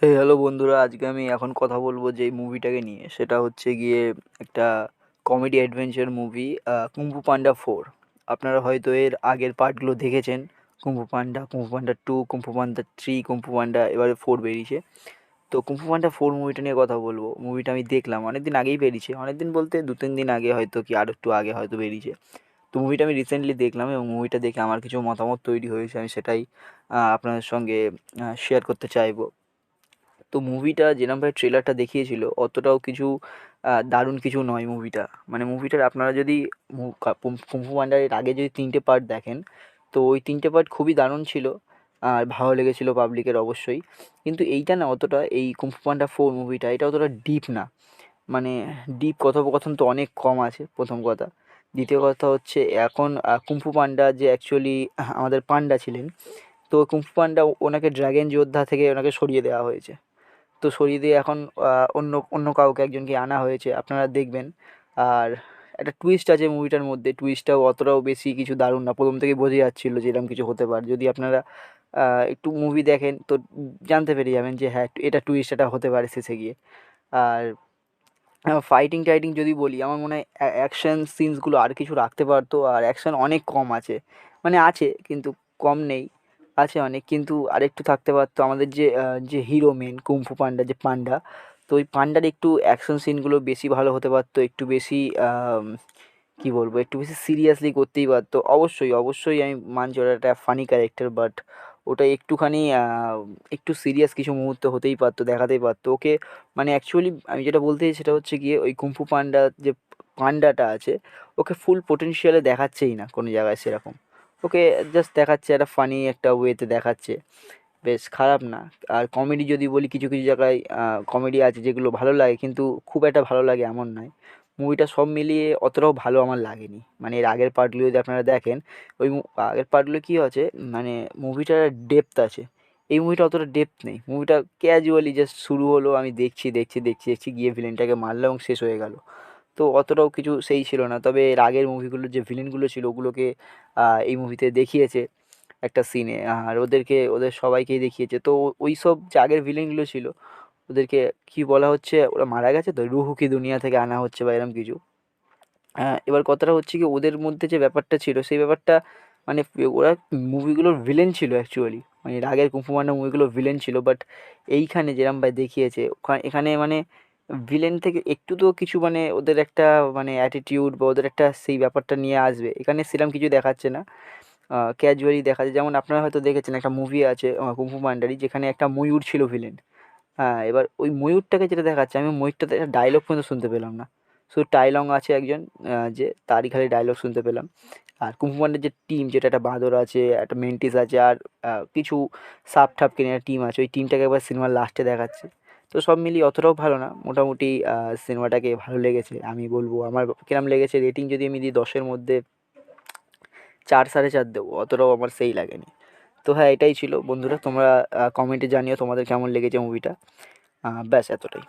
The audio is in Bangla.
হ্যালো বন্ধুরা, আজকে আমি এখন কথা বলবো যে মুভিটাকে নিয়ে, সেটা হচ্ছে গিয়ে একটা কমেডি অ্যাডভেঞ্চার মুভি, কুংফু পান্ডা 4। আপনারা হয়তো এর আগের পার্টগুলো দেখেছেন। কুংফু পান্ডা 2, কুংফু পান্ডা 3, কুংফু পান্ডা এবারে 4 বেরিয়েছে। তো কুংফু পান্ডা 4 মুভিটা নিয়ে কথা বলবো। মুভিটা আমি দেখলাম অনেক দিন আগেই বেরিয়েছে, অনেক দিন বলতে 2-3 দিন আগে, হয়তো কি আর একটু আগে হয়তো বেরিয়েছে। তো মুভিটা আমি রিসেন্টলি দেখলাম এবং মুভিটা দেখে আমার কিছু মতামত তৈরি হয়েছে, আমি সেটাই আপনাদের সঙ্গে শেয়ার করতে চাইবো। তো মুভিটা যেরমভাবে ট্রেলারটা দেখিয়েছিল অতটাও কিছু দারুণ কিছু নয় মুভিটা। মানে মুভিটার আপনারা যদি কুম্ফু পান্ডার আগে যদি 3টে পার্ট দেখেন, তো ওই 3টে পার্ট খুবই দারুণ ছিল আর ভালো লেগেছিলো পাবলিকের অবশ্যই। কিন্তু এইটা না, অতটা এই কুম্ফু পান্ডা 4 মুভিটা এটা অতটা ডিপ না। মানে ডিপ কথোপকথন তো অনেক কম আছে, প্রথম কথা। দ্বিতীয় কথা হচ্ছে এখন কুম্ফু পান্ডা যে অ্যাকচুয়ালি আমাদের পান্ডা ছিলেন, তো কুম্ফু পান্ডা ওনাকে ড্রাগন যোদ্ধা থেকে ওনাকে সরিয়ে দেওয়া হয়েছে। তো সরিয়ে দিয়ে এখন অন্য অন্য কাউকে একজনকে আনা হয়েছে, আপনারা দেখবেন। আর একটা টুইস্ট আছে মুভিটার মধ্যে, টুইস্টটাও অতটাও বেশি কিছু দারুণ না, প্রথম থেকেই বোঝা যাচ্ছিলো যে এরকম কিছু হতে পারে। যদি আপনারা একটু মুভি দেখেন তো জানতে পেরে যাবেন যে হ্যাঁ, এটা টুইস্ট, এটা হতে পারে শেষে গিয়ে। আর ফাইটিং টাইটিং যদি বলি, আমার মনে হয় অ্যাকশন সিনসগুলো আর কিছু রাখতে পারতো, আর অ্যাকশন অনেক কম আছে। মানে আছে কিন্তু কম নেই, আছে অনেক, কিন্তু আরেকটু থাকতে পারতো। আমাদের যে হিরো মেন কুংফু পান্ডা, যে পান্ডা, তো ওই পান্ডার একটু অ্যাকশন সিনগুলো বেশি ভালো হতে পারতো, একটু বেশি কী বলবো, একটু বেশি সিরিয়াসলি করতেই পারতো। অবশ্যই অবশ্যই আমি মানছি ওটা একটা ফানি ক্যারেক্টার, বাট ওটা একটুখানি একটু সিরিয়াস কিছু মুহূর্ত হতেই পারতো, দেখাতেই পারতো ওকে। মানে অ্যাকচুয়ালি আমি যেটা বলতে চাই সেটা হচ্ছে গিয়ে, ওই কুংফু পান্ডা যে পান্ডাটা আছে, ওকে ফুল পোটেনশিয়ালে দেখাচ্ছেই না কোনো জায়গায় সেরকম। ওকে জাস্ট দেখাচ্ছে একটা ফানি একটা ওয়েতে দেখাচ্ছে, বেশ খারাপ না। আর কমেডি যদি বলি, কিছু কিছু জায়গায় কমেডি আছে যেগুলো ভালো লাগে, কিন্তু খুব একটা ভালো লাগে এমন নয়। মুভিটা সব মিলিয়ে অতটাও ভালো আমার লাগেনি। মানে এর আগের পার্টগুলো যদি আপনারা দেখেন, ওই আগের পার্টগুলো কী আছে, মানে মুভিটার ডেপথ আছে। এই মুভিটা অতটা ডেপথ নেই, মুভিটা ক্যাজুয়ালি জাস্ট শুরু হলো, আমি দেখছি দেখছি দেখছি দেখছি, গিয়ে ভিলেনটাকে মারলো এবং শেষ হয়ে গেল। তো অতটাও কিছু সেই ছিল না। তবে এর আগের মুভিগুলোর যে ভিলেনগুলো ছিল ওগুলোকে এই মুভিতে দেখিয়েছে একটা সিনে, আর ওদের সবাইকেই দেখিয়েছে। তো ওই সব যে আগের ভিলেনগুলো ছিল, ওদেরকে কী বলা হচ্ছে, ওরা মারা গেছে তো, রুহু কি দুনিয়া থেকে আনা হচ্ছে বা এরকম কিছু। এবার কথাটা হচ্ছে কি, ওদের মধ্যে যে ব্যাপারটা ছিল সেই ব্যাপারটা, মানে ওরা মুভিগুলোর ভিলেন ছিল অ্যাকচুয়ালি। মানে এর আগের কুংফু পান্ডা মুভিগুলোর ভিলেন ছিল, বাট এইখানে যেরমভাবে দেখিয়েছে, এখানে মানে ভিলেন থেকে একটু তো কিছু, মানে ওদের একটা মানে অ্যাটিটিউড বা ওদের একটা সেই ব্যাপারটা নিয়ে আসবে, এখানে সেরকম কিছু দেখাচ্ছে না। ক্যাজুয়ালি দেখা যায়। যেমন আপনারা হয়তো দেখেছেন একটা মুভি আছে কুংফু পান্ডারই, যেখানে একটা ময়ূর ছিল ভিলেন। হ্যাঁ, এবার ওই ময়ূরটাকে যেটা দেখাচ্ছে, আমি ময়ূরটাতে একটা ডায়লগ পর্যন্ত শুনতে পেলাম না। শুধু টাইলং আছে একজন, যে তারই খালি ডায়লগ শুনতে পেলাম। আর কুংফু পান্ডার যে টিম, যেটা একটা বাঁদর আছে, একটা মেন্টিস আছে, আর কিছু সাপ ঠাপ কিনে একটা টিম আছে, ওই টিমটাকে একবার সিনেমার লাস্টে দেখাচ্ছে। তো সব মিলিয়ে অতটাও ভালো না, মোটামুটি সিনেমাটাকে ভালো লেগেছে আমি বলবো। আমার কিরম লেগেছে, রেটিং যদি আমি দিই 10-এর মধ্যে 4-4.5 দেবো, অতটাও আমার সেই লাগেনি। তো হ্যাঁ, এটাই ছিল বন্ধুরা। তোমরা কমেন্টে জানিও তোমাদের কেমন লেগেছে মুভিটা। ব্যাস এতটাই।